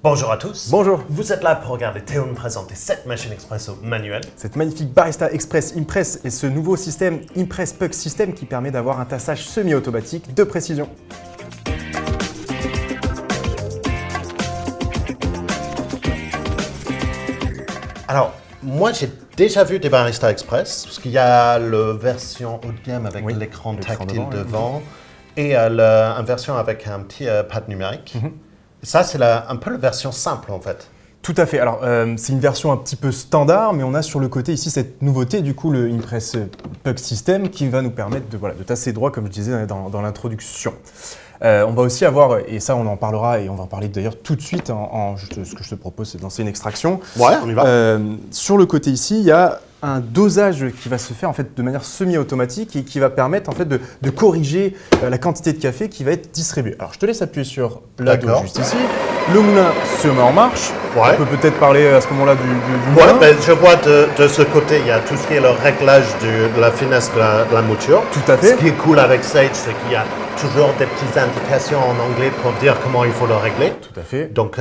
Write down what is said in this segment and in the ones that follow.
Bonjour à tous. Bonjour. Vous êtes là pour regarder Théo nous présenter cette machine expresso manuelle. Cette magnifique Barista Express Impress et ce nouveau système Impress Puck System qui permet d'avoir un tassage semi-automatique de précision. Alors, moi j'ai déjà vu des Barista Express, parce qu'il y a la version haut de gamme avec l'écran tactile devant et une version avec un petit pad numérique. Ça, c'est un peu la version simple en fait. Tout à fait. Alors, c'est une version un petit peu standard, mais on a sur le côté ici cette nouveauté, du coup, le Impress Puck System qui va nous permettre de tasser droit, comme je disais dans l'introduction. On va aussi avoir, et ça on en parlera, et on va en parler d'ailleurs tout de suite, ce que je te propose c'est de lancer une extraction. Ouais, on y va. Sur le côté ici, il y a un dosage qui va se faire en fait de manière semi-automatique et qui va permettre en fait de corriger la quantité de café qui va être distribuée. Alors je te laisse appuyer sur la dose juste ici. Le moulin se met en marche. Ouais. On peut peut-être parler à ce moment-là du Ouais, moulin. ben, je vois de ce côté, il y a tout ce qui est le réglage de la finesse de la mouture. Tout à fait. Ce qui est cool avec Sage, c'est qu'il y a toujours des petites indications en anglais pour dire comment il faut le régler. Tout à fait. Donc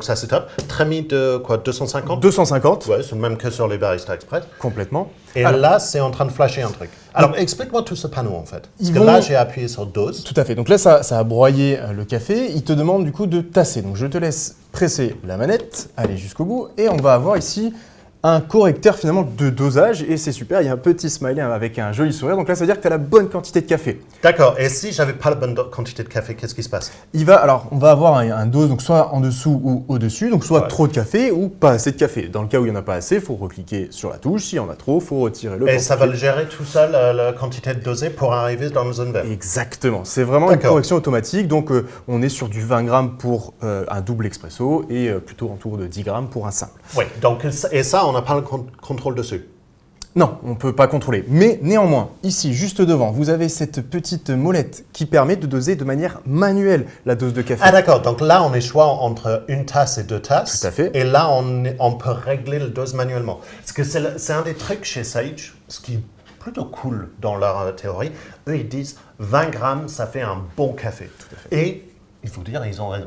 ça c'est top. Trémie de quoi, 250 250. Ouais, c'est le même que sur les Barista Express. Complètement. Et Alors, là, c'est en train de flasher un truc. Alors, explique-moi tout ce panneau en fait. Parce Ils que vont- là, j'ai appuyé sur dose. Tout à fait. Donc là, ça a broyé le café. Il te demande du coup de tasser. Donc je te laisse presser la manette, aller jusqu'au bout, et on va avoir ici un correcteur finalement de dosage. Et c'est super, il y a un petit smiley avec un joli sourire. Donc là, ça veut dire que tu as la bonne quantité de café. D'accord. Et si j'avais pas la bonne quantité de café, qu'est-ce qui se passe? Alors, on va avoir un dose, donc soit en dessous ou au-dessus, donc soit trop de café ou pas assez de café. Dans le cas où il n'y en a pas assez, il faut recliquer sur la touche. S'il y en a trop, il faut retirer le Et ça va porte-clés. le gérer tout seul, la quantité de dosée pour arriver dans le zone vert. Exactement, c'est vraiment une D'accord. correction automatique. Donc, on est sur du 20 grammes pour un double expresso et plutôt autour de 10 grammes pour un simple. Oui, donc, et ça, on n'a pas le contrôle dessus. Non, on ne peut pas contrôler. Mais néanmoins, ici, juste devant, vous avez cette petite molette qui permet de doser de manière manuelle la dose de café. Ah d'accord, donc là, on est choix entre une tasse et deux tasses. Tout à fait. Et là, on peut régler la dose manuellement. Parce que c'est un des trucs chez Sage, ce qui est plutôt cool dans leur théorie. Eux, ils disent 20 grammes, ça fait un bon café. Et il faut dire, ils ont raison.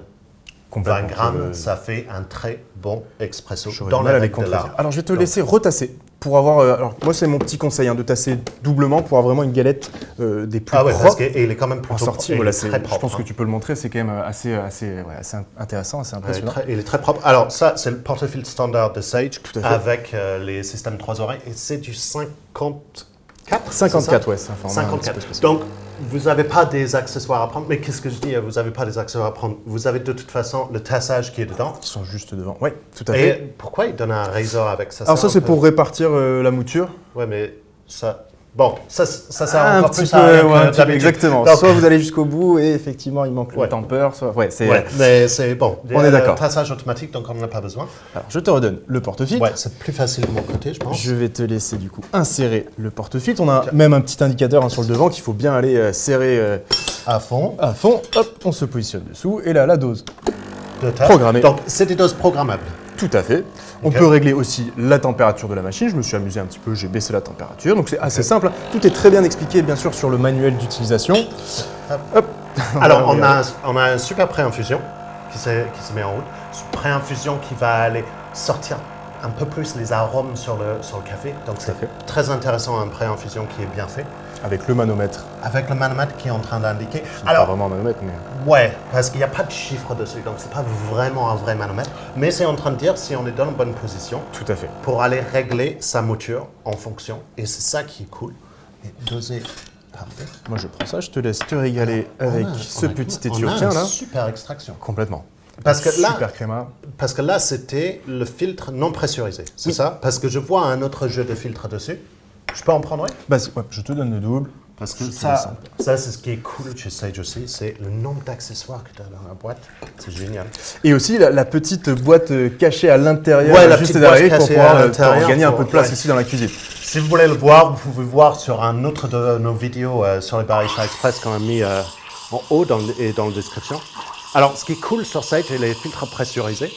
20 Complètement. grammes, ça fait un très bon expresso J'aurais dans du la mal à les règle de contredire. l'art. Alors, je vais te Donc, laisser retasser pour avoir. Alors, moi, c'est mon petit conseil de tasser doublement pour avoir vraiment une galette des plus Ah ouais, parce propres. qu'il est quand même En plutôt sortie, il voilà, est très propre. je pense que hein. tu peux le montrer, c'est quand même assez intéressant, assez impressionnant. Il est très propre. Alors ça, c'est le porte-filtre standard de Sage à fait. avec les systèmes 3 oreilles et c'est du 54. 54, ouais, c'est un format un petit 54. peu spécial. Donc, vous n'avez pas des accessoires à prendre. Mais qu'est-ce que je dis? Vous n'avez pas des accessoires à prendre. Vous avez de toute façon le tassage qui est dedans. Qui sont juste devant. Oui, tout à Et fait. pourquoi il donne un razor avec ça? Alors ça, un c'est peu- pour répartir la mouture. Ouais, mais ça... Bon, ça sert Un encore petit plus peu, à rien ouais, que un petit peu, d'habitude. exactement. Donc- Soit vous allez jusqu'au bout et effectivement, il manque Ouais. le tamper. Soit... Ouais, c'est... Ouais, mais c'est bon. On est d'accord. Tassage automatique, donc on n'en a pas besoin. Alors, je te redonne le porte-filtre. Ouais, c'est plus facile de mon côté, je pense. Je vais te laisser du coup insérer le porte-filtre. On a même un petit indicateur sur le devant qu'il faut bien aller serrer À fond. à fond. Hop, on se positionne dessous. Et là, la dose. De tasse. Programmé. Donc, c'est des doses programmables. Tout à fait. On Ok. peut régler aussi la température de la machine. Je me suis amusé un petit peu, j'ai baissé la température. Donc c'est assez simple. Tout est très bien expliqué, bien sûr, sur le manuel d'utilisation. Hop. Alors, Voilà. on a un super pré-infusion qui se met en route. Ce pré-infusion qui va aller sortir un peu plus les arômes sur le café. Donc, c'est fait. très intéressant, un pré-infusion qui est bien fait. Avec le manomètre. Avec le manomètre qui est en train d'indiquer. Pas Alors, vraiment un manomètre, mais... ouais, parce qu'il n'y a pas de chiffre dessus. Donc, c'est pas vraiment un vrai manomètre. Mais c'est en train de dire si on est dans la bonne position Tout à fait. pour aller régler sa mouture en fonction. Et c'est ça qui est cool. Et doser. Parfait. Moi, je prends ça, je te laisse te régaler avec ce petit éthiopien on a là. une super extraction. Complètement. Parce que là, Super créma. Parce que là, c'était le filtre non pressurisé, c'est ça? Parce que je vois un autre jeu de filtre dessus. Je peux en prendre un? Vas-y, ouais, je te donne le double. Parce que Je te laisse ça c'est ce qui est cool chez Sage aussi, c'est le nombre d'accessoires que tu as dans la boîte. C'est génial. Et aussi la petite boîte cachée à l'intérieur, Ouais, la juste petite derrière, boîte pour cachée à pouvoir l'intérieur gagner un pour- peu de place ouais. ici dans la cuisine. Si vous voulez le voir, vous pouvez voir sur un autre de nos vidéos sur les Barista Express qu'on a mis en haut et dans la description. Alors, ce qui est cool sur Sage et les filtres pressurisés,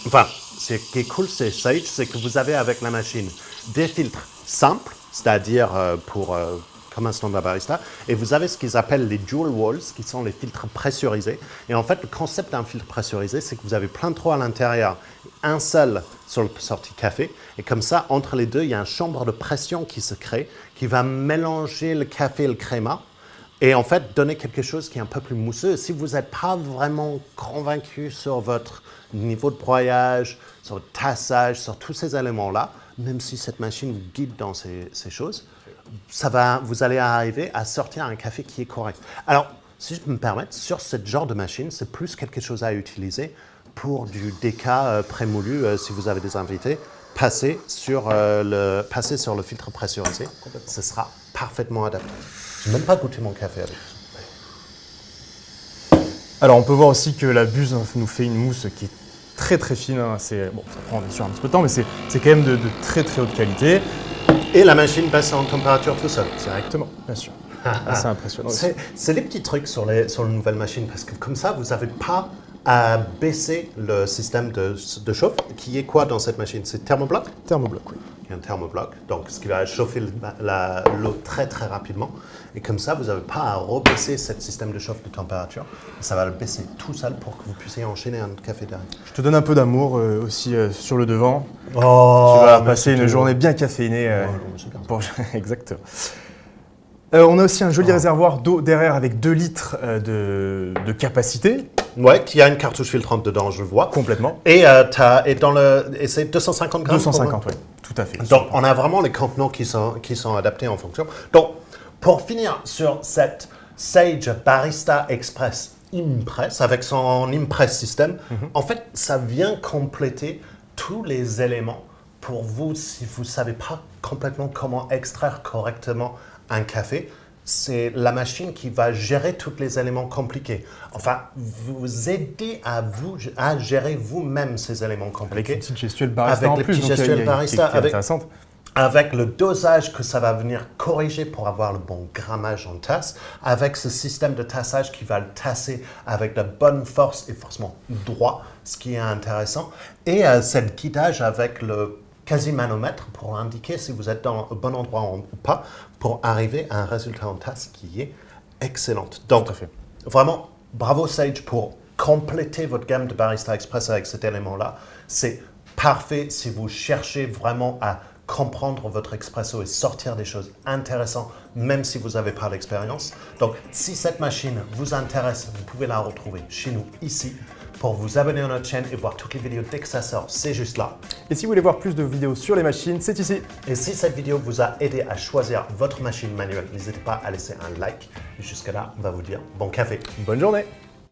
enfin, ce qui est cool chez Sage, c'est que vous avez avec la machine des filtres simples, c'est-à-dire pour comme un standard barista. Et vous avez ce qu'ils appellent les dual walls, qui sont les filtres pressurisés. Et en fait, le concept d'un filtre pressurisé, c'est que vous avez plein de trous à l'intérieur, un seul sur le sortie café. Et comme ça, entre les deux, il y a une chambre de pression qui se crée, qui va mélanger le café et le créma. Et en fait, donner quelque chose qui est un peu plus mousseux. Si vous n'êtes pas vraiment convaincu sur votre niveau de broyage, sur le tassage, sur tous ces éléments-là, même si cette machine vous guide dans ces choses, vous allez arriver à sortir un café qui est correct. Alors, si je peux me permettre, sur ce genre de machine, c'est plus quelque chose à utiliser pour du déca prémoulu, si vous avez des invités. Passez sur le filtre pressurisé, ce sera parfaitement adapté. Je n'ai même pas goûté mon café avec. Alors on peut voir aussi que la buse nous fait une mousse qui est très très fine. Bon, ça prend bien sûr un petit peu de temps, mais c'est quand même de très très haute qualité. Et la machine baisse en température tout seul. Directement, bien sûr. C'est impressionnant. C'est les petits trucs sur les nouvelles machines, parce que comme ça, vous n'avez pas à baisser le système de chauffe, qui est quoi dans cette machine? C'est thermobloc? Thermobloc, oui. Il y a un thermobloc, donc ce qui va chauffer l'eau très très rapidement. Et comme ça, vous n'avez pas à rebaisser ce système de chauffe de température. Ça va le baisser tout seul pour que vous puissiez enchaîner un café derrière. Je te donne un peu d'amour aussi sur le devant. Oh, tu vas passer une journée bien caféinée. Exactement. On a aussi un joli réservoir d'eau derrière avec 2 litres de capacité. Ouais, qui a une cartouche filtrante dedans, je vois. Complètement. Et c'est 250 grammes. 250, oui, tout à fait. Donc, on a vraiment les contenants qui sont adaptés en fonction. Donc, pour finir sur cette Sage Barista Express Impress, avec son Impress System, en fait, ça vient compléter tous les éléments pour vous, si vous ne savez pas complètement comment extraire correctement un café. C'est la machine qui va gérer tous les éléments compliqués. Enfin, vous aider à gérer vous-même ces éléments compliqués. Avec les petites gestuelles barista avec les petites gestuelles barista, intéressante. Avec le dosage que ça va venir corriger pour avoir le bon grammage en tasse, avec ce système de tassage qui va le tasser avec la bonne force et forcément droit, ce qui est intéressant. Et cette guidage avec le quasi-manomètre pour indiquer si vous êtes dans le bon endroit ou pas, pour arriver à un résultat en tasse qui est excellente. Donc, vraiment, bravo Sage pour compléter votre gamme de Barista Express avec cet élément-là. C'est parfait si vous cherchez vraiment à comprendre votre expresso et sortir des choses intéressantes, même si vous n'avez pas l'expérience. Donc, si cette machine vous intéresse, vous pouvez la retrouver chez nous, ici. Pour vous abonner à notre chaîne et voir toutes les vidéos dès que ça sort, c'est juste là. Et si vous voulez voir plus de vidéos sur les machines, c'est ici. Et si cette vidéo vous a aidé à choisir votre machine manuelle, n'hésitez pas à laisser un like. Et jusque là, on va vous dire bon café. Bonne journée.